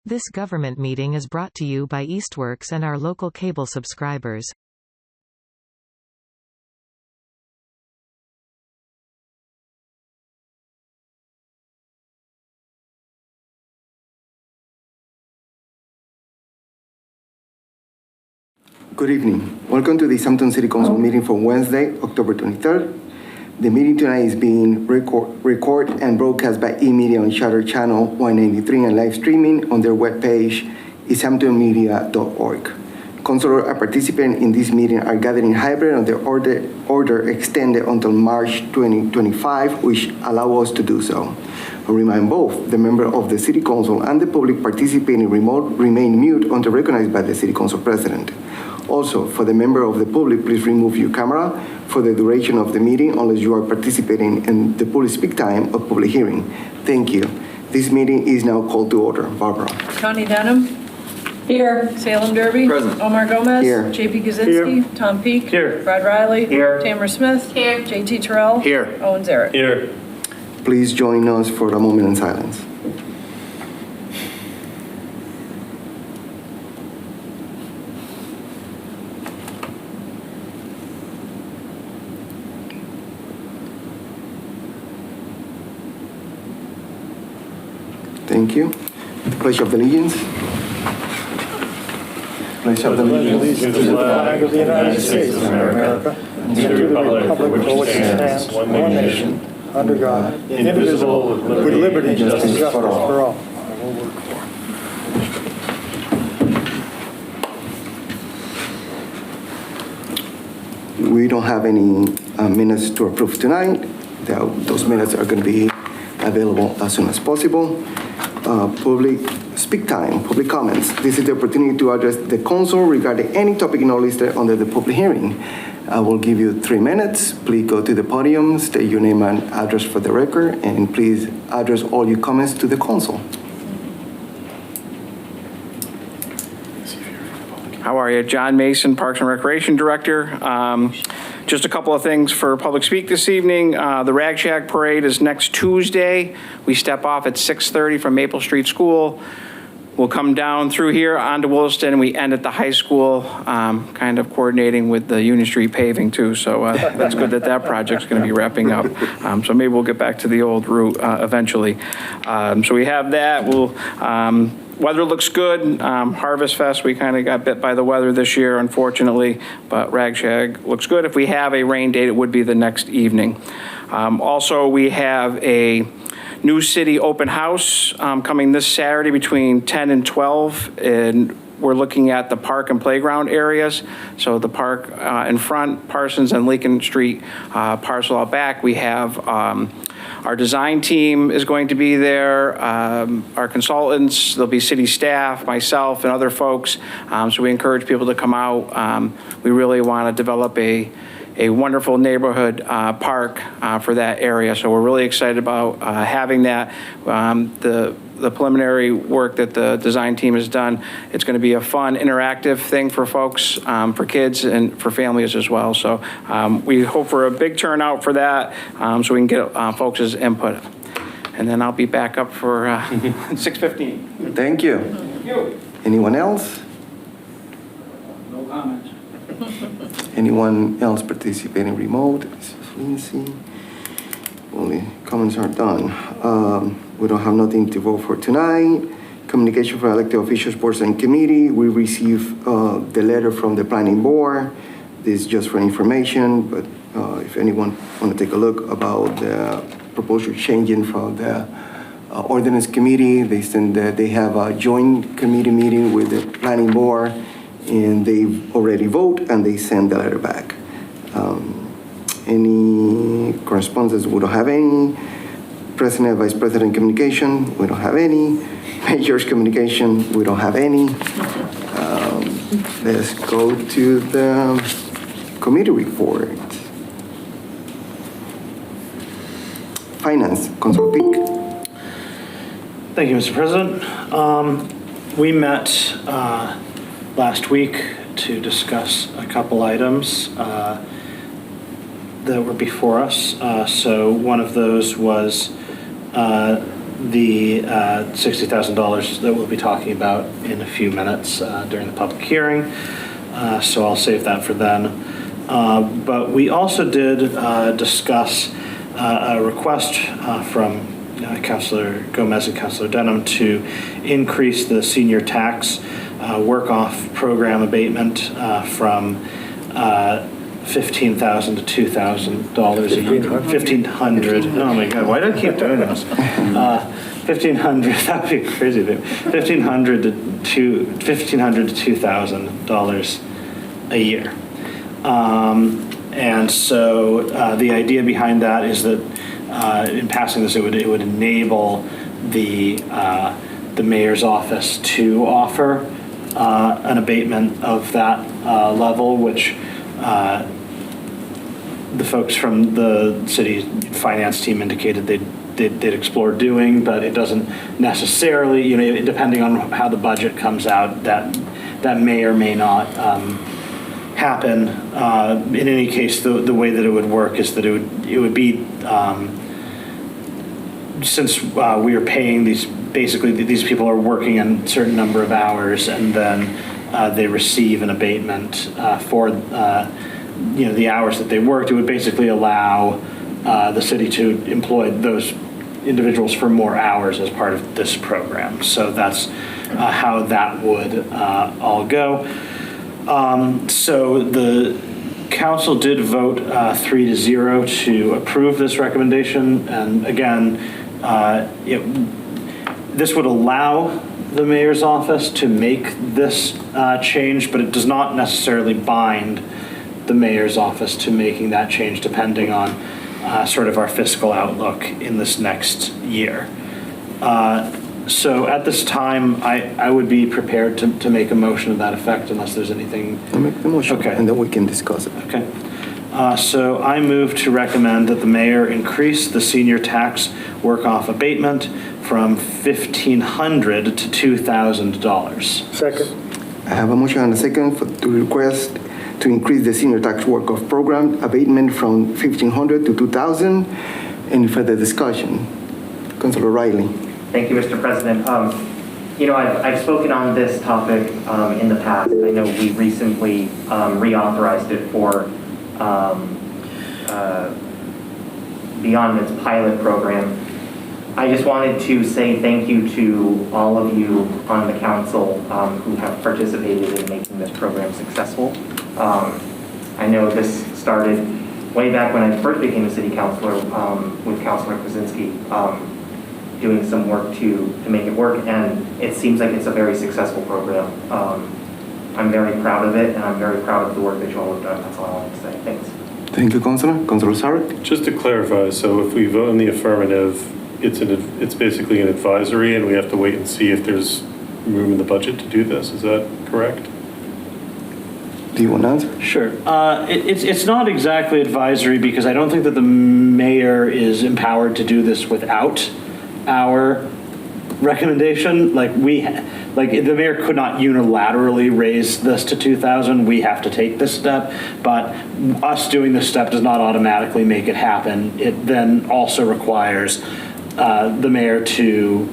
This government meeting is brought to you by Eastworks and our local cable subscribers. Good evening. Welcome to the Easthampton City Council meeting for Wednesday, October 23rd. The meeting tonight is being recorded and broadcast by e-media on Shutter Channel 193 and live streaming on their webpage, easthamptonmedia.org. Councilors are participating in this meeting are gathered in hybrid on the order extended until March 2025, which allow us to do so. I remind both the member of the City Council and the public participating remote remain mute until recognized by the City Council President. Also, for the member of the public, please remove your camera for the duration of the meeting unless you are participating in the public speak time of public hearing. Thank you. This meeting is now called to order. Barbara. Connie Denham. Here. Salem Derby. Present. Omar Gomez. Here. JP Kaczynski. Here. Tom Peake. Here. Brad Riley. Here. Tamara Smith. Here. JT Terrell. Here. Owen Zarek. Here. Please join us for a moment in silence. Thank you. Pledge of Allegiance. Pledge of Allegiance To the flag of the United States of America and to the republic for which it stands, one nation, under God, indivisible, with liberty and justice for all. We don't have any minutes to approve tonight. Those minutes are going to be available as soon as possible. Public speak time, public comments. This is the opportunity to address the council regarding any topic not listed under the public hearing. I will give you 3 minutes. Please go to the podium, state your name and address for the record, and please address all your comments to the council. How are you? John Mason, Parks and Recreation Director. Just a couple of things for public speak this evening. The Rag Shack Parade is next Tuesday. We step off at 6:30 from Maple Street School. We'll come down through here onto Williston, and we end at the high school, kind of coordinating with the Union Street paving too. So that's good that that project's going to be wrapping up. So maybe we'll get back to the old route eventually. So we have that. Weather looks good. Harvest Fest, we kind of got bit by the weather this year, unfortunately, but Rag Shack looks good. If we have a rain date, it would be the next evening. Also, we have a New City open house coming this Saturday between 10 and 12, and we're looking at the park and playground areas. So the park in front, Parsons and Lincoln Street parcel out back. We have our design team is going to be there, our consultants, there'll be city staff, myself, and other folks. So we encourage people to come out. We really want to develop a wonderful neighborhood park for that area. So we're really excited about having that. The preliminary work that the design team has done, it's going to be a fun, interactive thing for folks, for kids and for families as well. So we hope for a big turnout for that so we can get folks' input. And then I'll be back up for 6:15. Thank you. Thank you. Anyone else? No comments. Anyone else participating remote? Mrs. Lindsay? Only comments are done. We don't have nothing to vote for tonight. Communication from elected officials, boards, and committee. We received the letter from the planning board. This is just for information, but if anyone want to take a look about the proposal changing from the ordinance committee, they send that they have a joint committee meeting with the planning board, and they've already voted and they send the letter back. Any correspondence? We don't have any. President, Vice President communication, we don't have any. Mayor's communication, we don't have any. Let's go to the committee report. Finance, Councilor Peake. Thank you, Mr. President. We met last week to discuss a couple items that were before us. So one of those was the $60,000 that we'll be talking about in a few minutes during the public hearing. So I'll save that for then. But we also did discuss a request from Councilor Gomez and Councilor Denham to increase the senior tax work-off program abatement from $15,000 to $2,000 a year. $1,500. Oh my God, why do I keep doing this? $1,500. That would be crazy. $1,500 to $2,000 a year. And so the idea behind that is that in passing this, it would enable the mayor's office to offer an abatement of that level, which the folks from the city finance team indicated they'd explore doing, but it doesn't necessarily, depending on how the budget comes out, that may or may not happen. In any case, the way that it would work is that it would be, since we are paying these people are working a certain number of hours, and then they receive an abatement for the hours that they worked, it would basically allow the city to employ those individuals for more hours as part of this program. So that's how that would all go. So the council did vote 3-0 to approve this recommendation. And again, this would allow the mayor's office to make this change, but it does not necessarily bind the mayor's office to making that change, depending on sort of our fiscal outlook in this next year. So at this time, I would be prepared to make a motion to that effect, unless there's anything. I'll make the motion, Okay. and then we can discuss it. Okay. So I move to recommend that the mayor increase the senior tax work-off abatement from $1,500 to $2,000. Second. I have a motion and a second to request to increase the senior tax work-off program abatement from $1,500 to $2,000. Any further discussion? Councilor Riley. Thank you, Mr. President. I've spoken on this topic in the past. I know we recently reauthorized it for beyond its pilot program. I just wanted to say thank you to all of you on the council who have participated in making this program successful. I know this started way back when I first became a city councilor with Councilor Krasinski, doing some work to make it work, and it seems like it's a very successful program. I'm very proud of it, and I'm very proud of the work that you all have done. That's all I wanted to say. Thanks. Thank you, Councilor. Councilor Sarek. Just to clarify, so if we vote in the affirmative, it's basically an advisory, and we have to wait and see if there's room in the budget to do this. Is that correct? Do you want to answer? Sure. It's not exactly advisory, because I don't think that the mayor is empowered to do this without our recommendation. The mayor could not unilaterally raise this to 2,000. We have to take this step, but us doing this step does not automatically make it happen. It then also requires the mayor to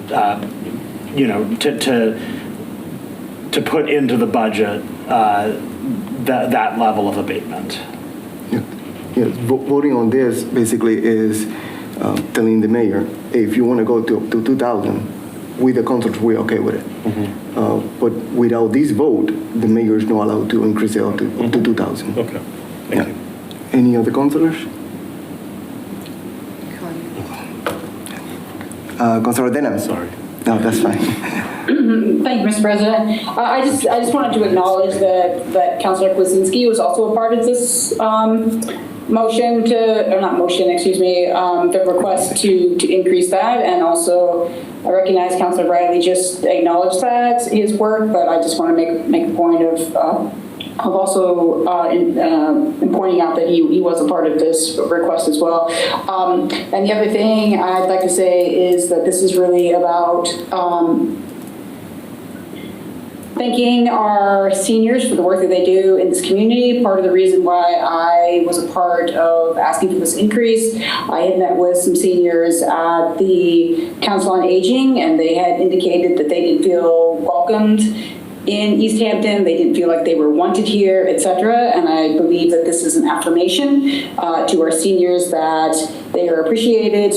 put into the budget that level of abatement. Yes, voting on this basically is telling the mayor, hey, if you want to go to 2,000, with the councils, we're okay with it. Mm-hmm. But without this vote, the mayor is not allowed to increase it up to 2,000. Okay, thank you. Any other councilors? Councilor Denham. Sorry. No, that's fine. Thank you, Mr. President. I just wanted to acknowledge that Councilor Kwasinski was also a part of this the request to increase that, and also I recognize Councilor Bradley just acknowledged that his work, but I just want to make a point of also in pointing out that he was a part of this request as well. And the other thing I'd like to say is that this is really about thanking our seniors for the work that they do in this community. Part of the reason why I was a part of asking for this increase, I had met with some seniors at the Council on Aging, and they had indicated that they didn't feel welcomed in Easthampton. They didn't feel like they were wanted here, etc. And I believe that this is an affirmation to our seniors that they are appreciated.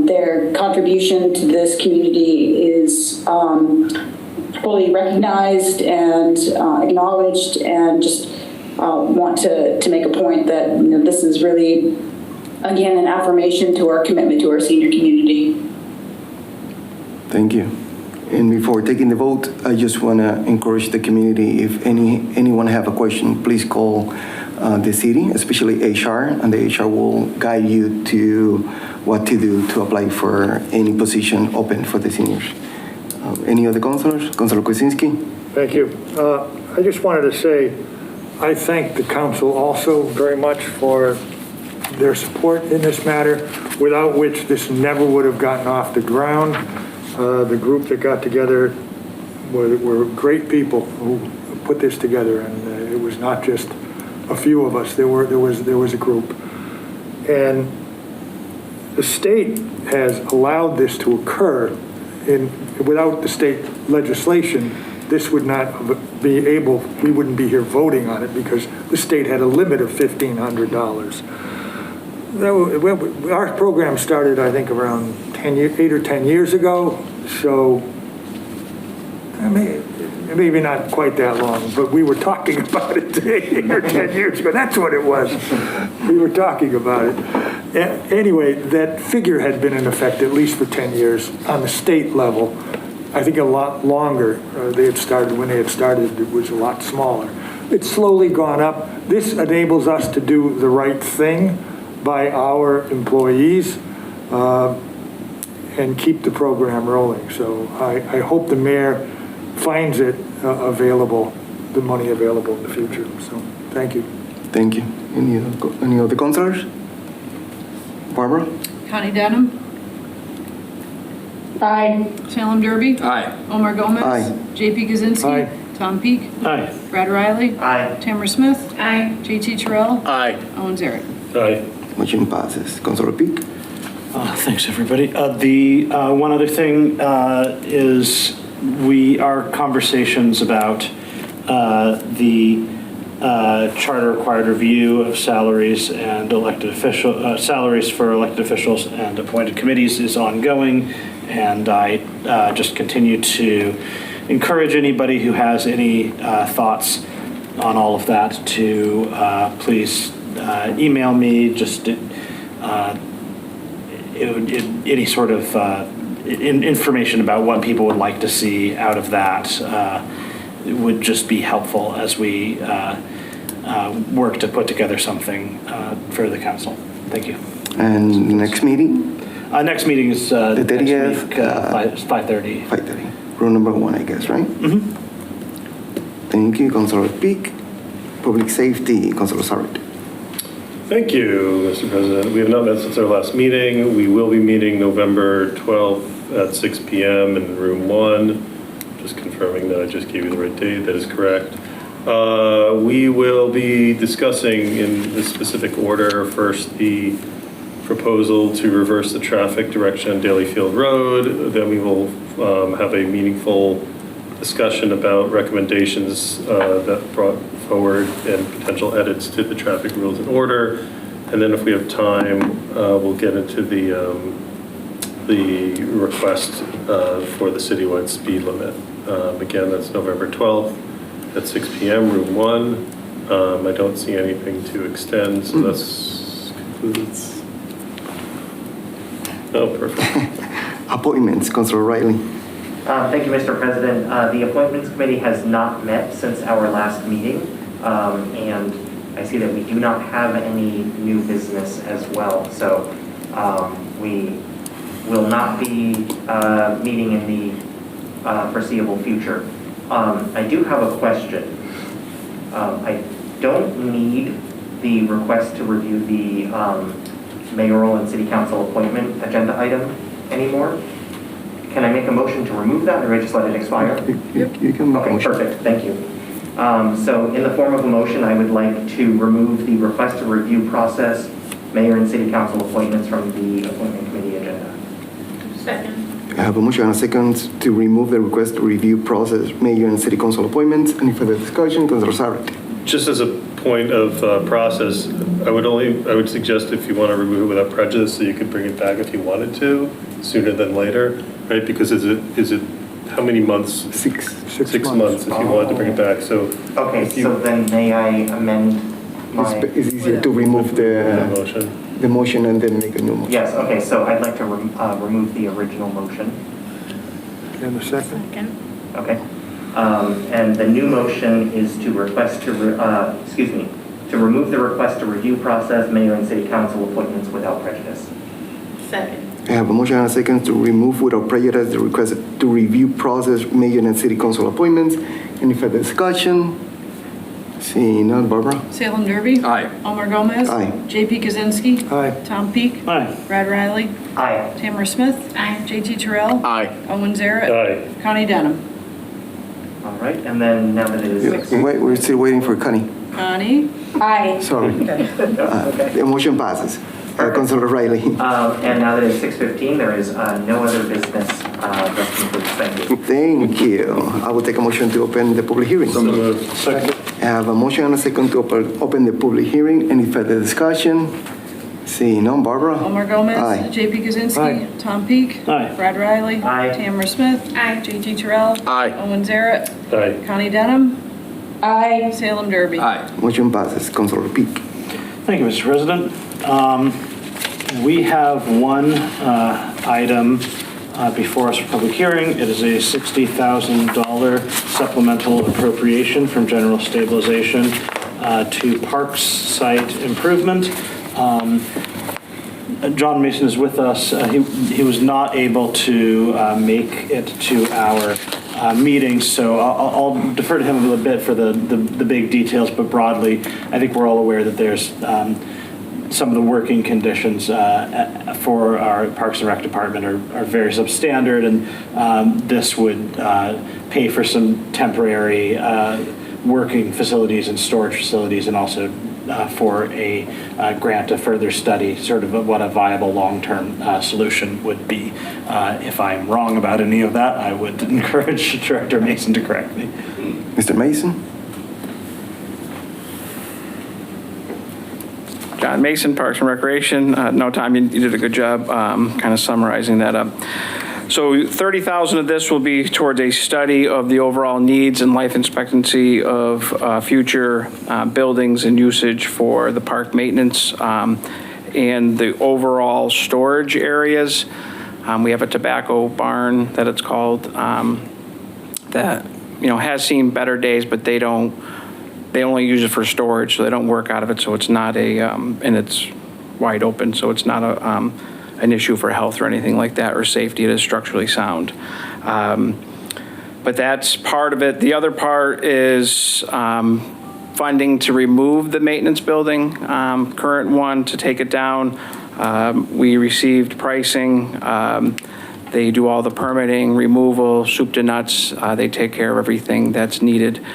Their contribution to this community is fully recognized and acknowledged, and just want to make a point that this is really, again, an affirmation to our commitment to our senior community. Thank you. And before taking the vote, I just want to encourage the community, if anyone have a question, please call the city, especially HR, and the HR will guide you to what to do to apply for any position open for the seniors. Any other councilors? Councilor Kwasinski? Thank you. I just wanted to say, I thank the council also very much for their support in this matter, without which this never would have gotten off the ground. The group that got together were great people who put this together, and it was not just a few of us. There was a group, and the state has allowed this to occur. Without the state legislation, this would not be able. We wouldn't be here voting on it because the state had a limit of $1,500. Our program started, I think, around 8 or 10 years ago, so maybe not quite that long, but we were talking about it 8 or 10 years ago. That's what it was. We were talking about it. Anyway, that figure had been in effect at least for 10 years on the state level. I think a lot longer. When they had started, it was a lot smaller. It's slowly gone up. This enables us to do the right thing by our employees and keep the program rolling. So I hope the mayor finds it available, the money available in the future. So thank you. Thank you. Any other councilors? Barbara? Connie Denham. Aye. Salem Derby. Aye. Omar Gomez. Aye. JP Kaczynski. Aye. Tom Peak. Aye. Brad Riley. Aye. Tamara Smith. Aye. JT Terrell. Aye. Owen Zaret. Aye. Motion passes. Councilor Peak? Thanks, everybody. The one other thing is our conversations about the charter required review of salaries and salaries for elected officials and appointed committees is ongoing, and I just continue to encourage anybody who has any thoughts on all of that to please email me. Just any sort of information about what people would like to see out of that would just be helpful as we work to put together something for the council. Thank you. And next meeting? Next meeting is The next 30th, week, 5:30. 5:30. Room number 1, I guess, right? Mm-hmm. Thank you, Councilor Peak. Public Safety, Councilor Sarrett. Thank you, Mr. President. We have not met since our last meeting. We will be meeting November 12th at 6 p.m. in room 1. Just confirming that I just gave you the right date. That is correct. We will be discussing in this specific order first the proposal to reverse the traffic direction on Dalyfield Road. Then we will have a meaningful discussion about recommendations that brought forward and potential edits to the traffic rules and order. And then if we have time, we'll get into the request for the citywide speed limit. Again, that's November 12th at 6 p.m., room 1. I don't see anything to extend, so that's concludes. Oh, perfect. Appointments, Councilor Riley. Thank you, Mr. President. The Appointments Committee has not met since our last meeting, and I see that we do not have any new business as well. So we will not be meeting in the foreseeable future. I do have a question. I don't need the request to review the mayoral and city council appointment agenda item anymore. can I make a motion to remove that, or I just let it expire? You can make a Okay, motion. perfect, thank you. So in the form of a motion, I would like to remove the request to review process, mayor and city council appointments from the appointment committee agenda. Second. I have a motion and a second to remove the request to review process, mayor and city council appointments. Any further discussion? Councilor Sarek. Just as a point of process, I would suggest if you want to remove it without prejudice, so you could bring it back if you wanted to, sooner than later, right? Because is it how many months? 6. 6 months if you wanted to bring it back, so. Okay, if you- so then may I amend my... It's easier to remove the the motion. motion and then make a new motion. Yes, okay, so I'd like to remove the original motion. And the second? Second. Okay. And the new motion is to request to, to remove the request to review process, mayor and city council appointments without prejudice. Second. I have a motion and a second to remove without prejudice the request to review process, mayor and city council appointments. Any further discussion? Seeing none, Barbara? Salem Derby. Aye. Omar Gomez. Aye. JP Kaczynski. Aye. Tom Peak. Aye. Brad Riley. Aye. Tamara Smith. Aye. JT Terrell. Aye. Owen Zaret. Aye. Connie Denham. All right, and then now that it is Wait, we're still waiting for Connie. Connie. Aye. Sorry. The motion passes. Councilor Riley. And now that it's 6:15, there is no other business that concludes. Thank you. Thank you. I will take a motion to open the public hearing. So moved. Second. I have a motion and a second to open the public hearing. Any further discussion? Seeing none, Barbara? Omar Gomez. Aye. JP Kaczynski. Aye. Tom Peak. Aye. Brad Riley. Aye. Tamara Smith. Aye. JT Terrell. Aye. Owen Zaret. Aye. Connie Denham. Aye. Salem Derby. Aye. Motion passes. Councilor Peak. Thank you, Mr. President. We have one item before us for public hearing. It is a $60,000 supplemental appropriation from general stabilization to parks site improvement. John Mason is with us. He was not able to make it to our meeting, so I'll defer to him a little bit for the big details, but broadly, I think we're all aware that there's some of the working conditions for our Parks and Rec department are very substandard, and this would pay for some temporary working facilities and storage facilities, and also for a grant to further study sort of what a viable long-term solution would be. If I'm wrong about any of that, I would encourage Director Mason to correct me. Mr. Mason? John Mason, Parks and Recreation. No, Tom, you did a good job kind of summarizing that up. So $30,000 of this will be towards a study of the overall needs and life expectancy of future buildings and usage for the park maintenance and the overall storage areas. We have a tobacco barn that it's called that, has seen better days, but they only use it for storage, so they don't work out of it, so it's not and it's wide open, so it's not an issue for health or anything like that, or safety. It is structurally sound. But that's part of it. The other part is funding to remove the maintenance building, current one, to take it down. We received pricing. They do all the permitting, removal, soup to nuts. They take care of everything that's needed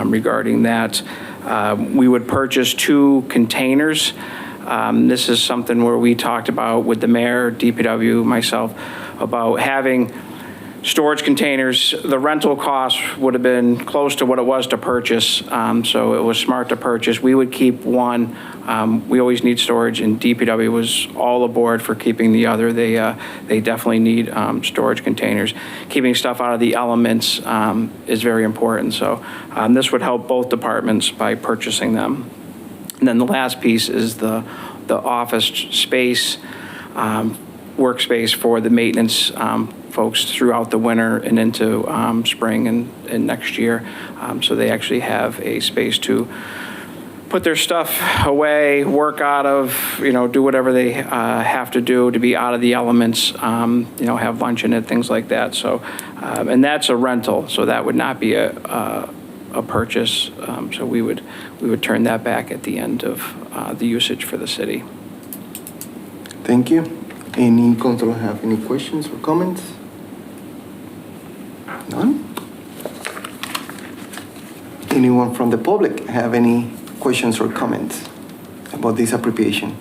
regarding that. We would purchase 2 containers. This is something where we talked about with the mayor, DPW, myself, about having storage containers. The rental cost would have been close to what it was to purchase, so it was smart to purchase. We would keep one. We always need storage, and DPW was all aboard for keeping the other. They definitely need storage containers. Keeping stuff out of the elements is very important, so this would help both departments by purchasing them. And then the last piece is the office space, workspace for the maintenance folks throughout the winter and into spring and next year. So they actually have a space to put their stuff away, work out of, do whatever they have to do to be out of the elements, have lunch in it, things like that. So, and that's a rental, so that would not be a purchase. So we would turn that back at the end of the usage for the city. Thank you. Any councilor have any questions or comments? Anyone from the public have any questions or comments about this appropriation?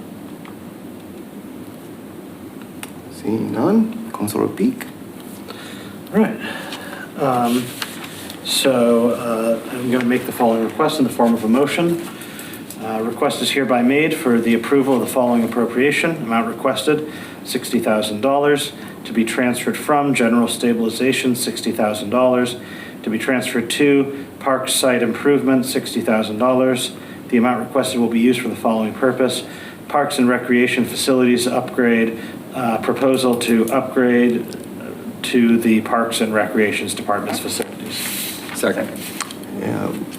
Seeing none, Councilor Peak. All right. I'm going to make the following request in the form of a motion. Request is hereby made for the approval of the following appropriation. Amount requested, $60,000, to be transferred from general stabilization, $60,000, to be transferred to park site improvement, $60,000. The amount requested will be used for the following purpose: Parks and Recreation Facilities upgrade, proposal to upgrade to the Parks and Recreations Department's facilities. Second.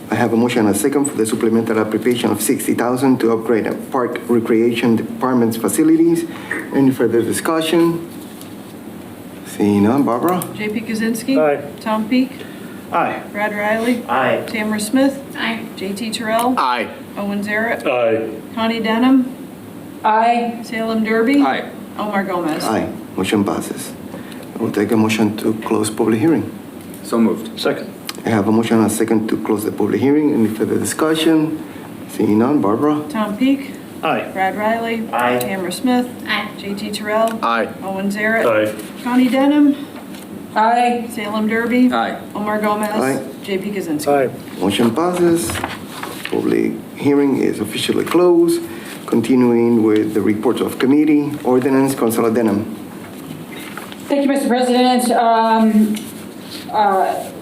I have a motion and a second for the supplemental appropriation of $60,000 to upgrade the Park Recreation Department's facilities. Any further discussion? Seeing none, Barbara? JP Kaczynski. Aye. Tom Peak. Aye. Brad Riley. Aye. Tamara Smith. Aye. JT Terrell. Aye. Owen Zaret. Aye. Connie Denham. Aye. Salem Derby. Aye. Omar Gomez. Aye. Motion passes. I will take a motion to close public hearing. So moved. Second. I have a motion and a second to close the public hearing. Any further discussion? Seeing none, Barbara? Tom Peak. Aye. Brad Riley. Aye. Tamara Smith. Aye. JT Terrell. Aye. Owen Zaret. Aye. Connie Denham. Aye. Salem Derby. Aye. Omar Gomez. Aye. JP Kaczynski. Aye. Motion passes. Public hearing is officially closed. Continuing with the reports of committee. Ordinance, Councilor Denham. Thank you, Mr. President.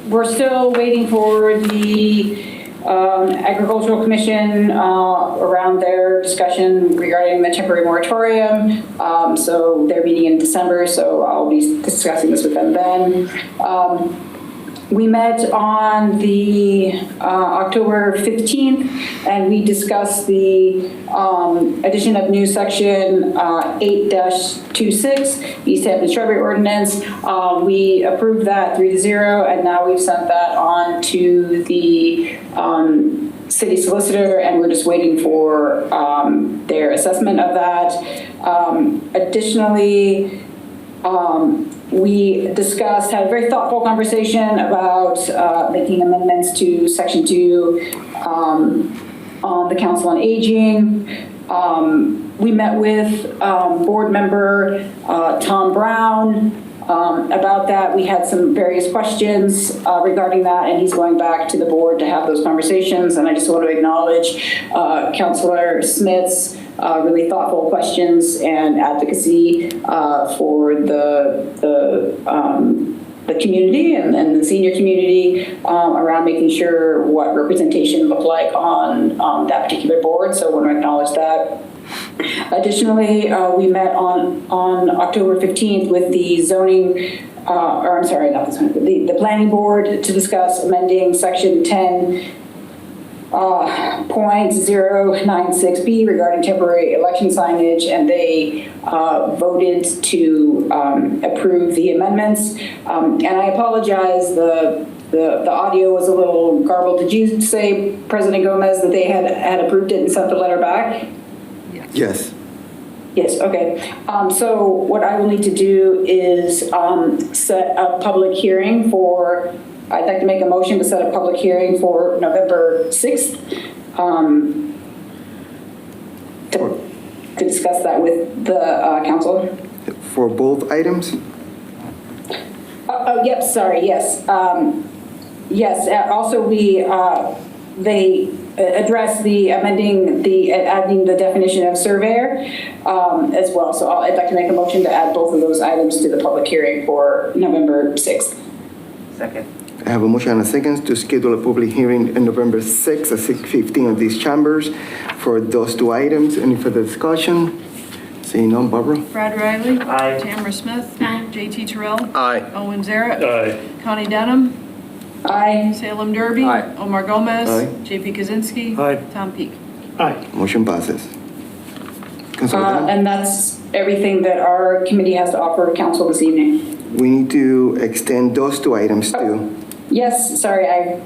We're still waiting for the Agricultural Commission around their discussion regarding the temporary moratorium. So they're meeting in December, so I'll be discussing this with them then. We met on the October 15th, and we discussed the addition of new section 8-26, Easthampton Shrubbery Ordinance. We approved that 3-0, and now we've sent that on to the city solicitor, and we're just waiting for their assessment of that. Additionally, we discussed, had a very thoughtful conversation about making amendments to Section 2 on the Council on Aging. We met with board member Tom Brown about that. We had some various questions regarding that, and he's going back to the board to have those conversations. And I just want to acknowledge Councilor Smith's really thoughtful questions and advocacy for the community and the senior community around making sure what representation looked like on that particular board. So I want to acknowledge that. Additionally, we met on October 15th with the zoning, or I'm sorry, not the zoning, the planning board to discuss amending section 10.096B regarding temporary election signage, and they voted to approve the amendments. And I apologize, the audio was a little garbled. Did you say, President Gomez, that they had approved it and sent the letter back? Yes. Yes, okay. So what I will need to do is set a public hearing for, I'd like to make a motion to set a public hearing for November 6th to discuss that with the council. For both items? Yep, sorry, yes. Yes, also they address the adding the definition of surveyor as well. So I'd like to make a motion to add both of those items to the public hearing for November 6th. Second. I have a motion and a second to schedule a public hearing on November 6th at 6:15 of these chambers for those two items. Any further discussion? Seeing none, Barbara? Brad Riley. Aye. Tamara Smith. Aye. JT Terrell. Aye. Owen Zaret. Aye. Connie Denham. Aye. Salem Derby. Aye. Omar Gomez. Aye. JP Kaczynski. Aye. Tom Peak. Aye. Motion passes. Councilor Denham? And that's everything that our committee has to offer council this evening. We need to extend those two items too. Yes, sorry, I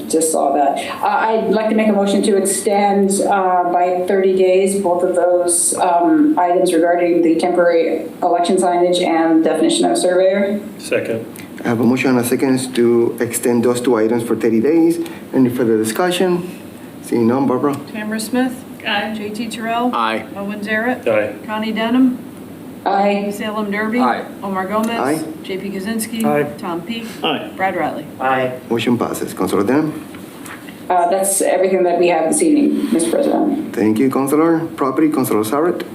just saw that. I'd like to make a motion to extend by 30 days both of those items regarding the temporary election signage and definition of surveyor. Second. I have a motion and a second to extend those two items for 30 days. Any further discussion? Seeing none, Barbara? Tamara Smith. Aye. JT Terrell. Aye. Owen Zaret. Aye. Connie Denham. Aye. Salem Derby. Aye. Omar Gomez. Aye. JP Kaczynski. Aye. Tom Peak. Aye. Brad Riley. Aye. Motion passes. Councilor Denham? That's everything that we have this evening, Mr. President. Thank you, Councilor. Property, Councilor Sarat?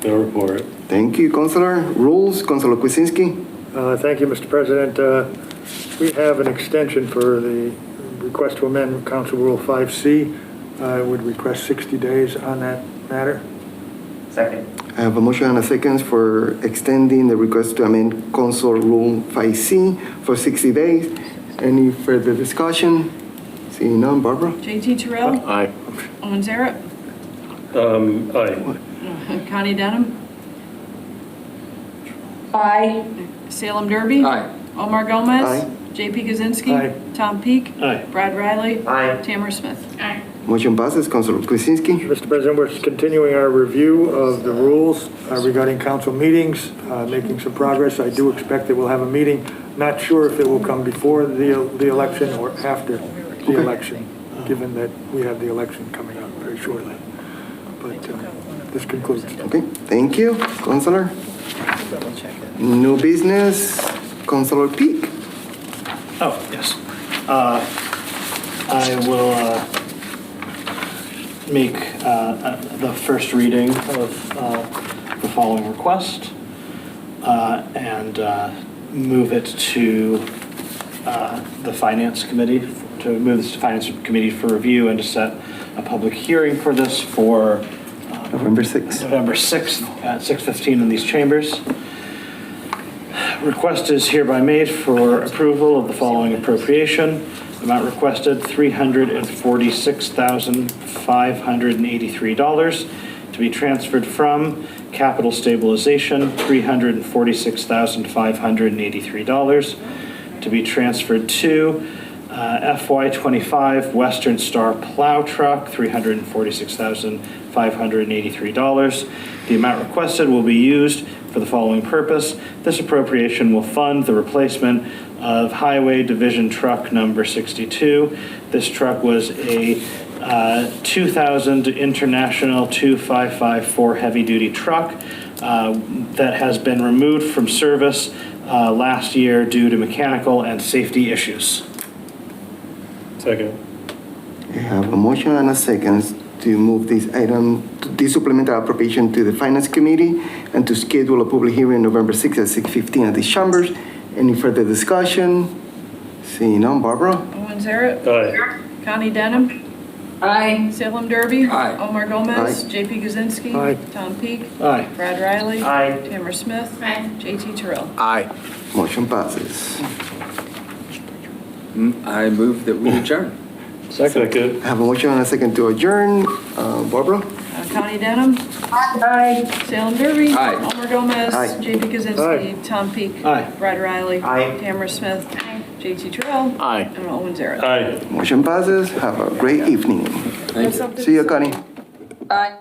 No report. Thank you, Councilor. Rules, Councilor Kwasinski? Thank you, Mr. President. We have an extension for the request to amend Council Rule 5C. I would request 60 days on that matter. Second. I have a motion and a second for extending the request to amend Council Rule 5C for 60 days. Any further discussion? Seeing none, Barbara? JT Terrell. Aye. Owen Zaret. Aye. Connie Denham. Aye. Salem Derby. Aye. Omar Gomez. Aye. JP Kaczynski. Aye. Tom Peak. Aye. Brad Riley. Aye. Tamara Smith. Aye. Motion passes. Councilor Kwasinski? Mr. President, we're continuing our review of the rules regarding council meetings, making some progress. I do expect that we'll have a meeting. Not sure if it will come before the election or after the election, given that we have the election coming up very shortly. But this concludes. Okay, thank you, Councilor. New business, Councilor Peak. Oh, yes. I will make the first reading of the following request and move it to the Finance Committee, to move this to Finance Committee for review and to set a public hearing for this for November 6th. November 6th at 6:15 in these chambers. Request is hereby made for approval of the following appropriation. Amount requested, $346,583 to be transferred from Capital Stabilization, $346,583 to be transferred to FY25 Western Star Plow Truck, $346,583. The amount requested will be used for the following purpose. This appropriation will fund the replacement of Highway Division Truck number 62. This truck was a 2000 International 2554 heavy-duty truck that has been removed from service last year due to mechanical and safety issues. Second. I have a motion and a second to move this item, this supplemental appropriation to the Finance Committee and to schedule a public hearing November 6th at 6:15 at these chambers. Any further discussion? Seeing none, Barbara? Owen Zaret. Aye. Connie Denham. Aye. Salem Derby. Aye. Omar Gomez. Aye. JP Kaczynski. Aye. Tom Peak. Aye. Brad Riley. Aye. Tamara Smith. Aye. JT Terrell. Aye. Motion passes. I move that we adjourn. Second. I have a motion and a second to adjourn. Barbara? Connie Denham. Aye. Salem Derby. Aye. Omar Gomez. Aye. JP Kaczynski. Aye. Tom Peak. Aye. Brad Riley. Aye. Tamara Smith. Aye. JT Terrell. Aye. And Owen Zaret. Aye. Motion passes. Have a great evening. Thank you. See you, Connie. Aye.